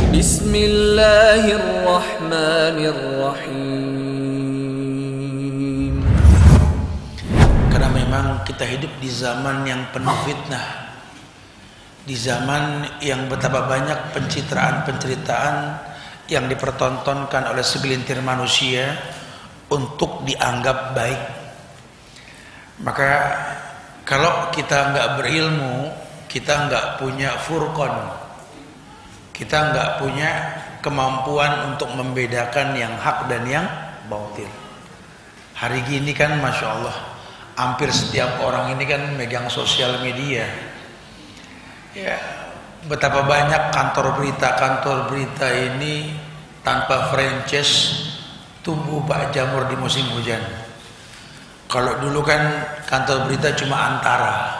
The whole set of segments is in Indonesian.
Bismillahirrahmanirrahim. Karena memang kita hidup di zaman yang penuh fitnah, di zaman yang betapa banyak pencitraan-penceritaan yang dipertontonkan oleh segelintir manusia untuk dianggap baik. Maka kalau kita nggak berilmu, kita nggak punya furqan, kita nggak punya kemampuan untuk membedakan yang hak dan yang batil. Hari gini kan Masya Allah, hampir setiap orang ini kan megang sosial media. Ya, betapa banyak kantor berita ini tanpa franchise tumbuh bak jamur di musim hujan. Kalau dulu kan kantor berita cuma antara,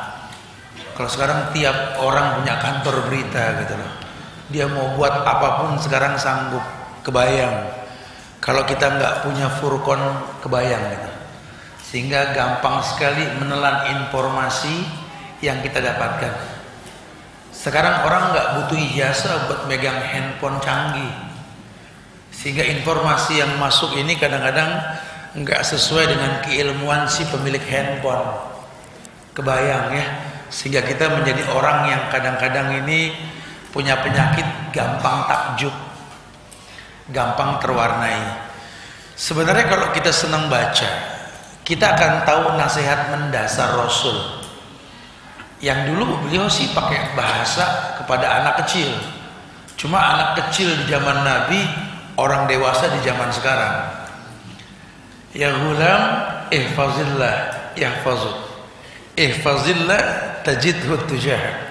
kalau sekarang tiap orang punya kantor berita gitu loh. Dia mau buat apapun sekarang sanggup. Kebayang kalau kita nggak punya furqan, kebayang gitu. Sehingga gampang sekali menelan informasi yang kita dapatkan. Sekarang orang nggak butuh ijazah buat megang handphone canggih, sehingga informasi yang masuk ini kadang-kadang nggak sesuai dengan keilmuan si pemilik handphone. Kebayang ya, sehingga kita menjadi orang yang kadang-kadang ini punya penyakit gampang takjub, gampang terwarnai. Sebenarnya kalau kita senang baca, kita akan tahu nasihat mendasar Rasul. Yang dulu beliau sih pakai bahasa kepada anak kecil. Cuma anak kecil di zaman Nabi, orang dewasa di zaman sekarang. Ya ghulam, ihfazillah yahfazuk. Ihfazillah tajidhu tujah.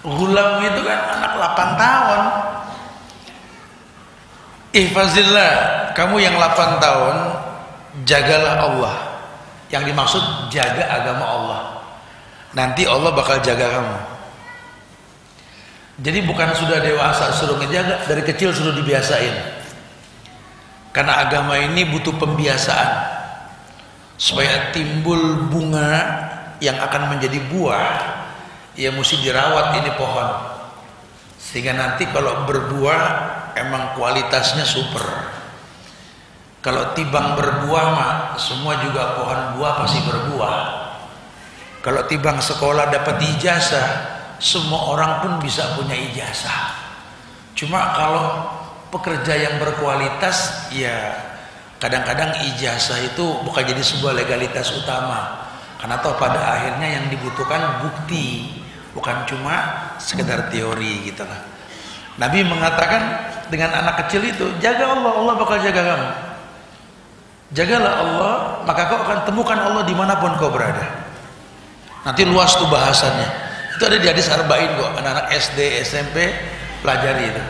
Ghulam itu kan anak 8 tahun. Ihfazillah, kamu yang 8 tahun, jagalah Allah. Yang dimaksud jaga agama Allah. Nanti Allah bakal jaga kamu. Jadi bukan sudah dewasa suruh ngejaga, dari kecil suruh dibiasain. Karena agama ini butuh pembiasaan supaya timbul bunga yang akan menjadi buah. Ya mesti dirawat ini pohon, sehingga nanti kalau berbuah emang kualitasnya super. Kalau tibang berbuah mah semua juga pohon buah pasti berbuah. Kalau tibang sekolah dapat ijazah, semua orang pun bisa punya ijazah. Cuma kalau pekerja yang berkualitas, ya kadang-kadang ijazah itu bukan jadi sebuah legalitas utama. Karena toh pada akhirnya yang dibutuhkan bukti, bukan cuma sekedar teori gitu lah. Nabi mengatakan dengan anak kecil itu, jaga Allah, Allah bakal jaga kamu. Jagalah Allah, maka kau akan temukan Allah dimanapun kau berada. Nanti luas tuh bahasannya. Itu ada di hadis arba'in kok, anak-anak SD, SMP pelajari itu.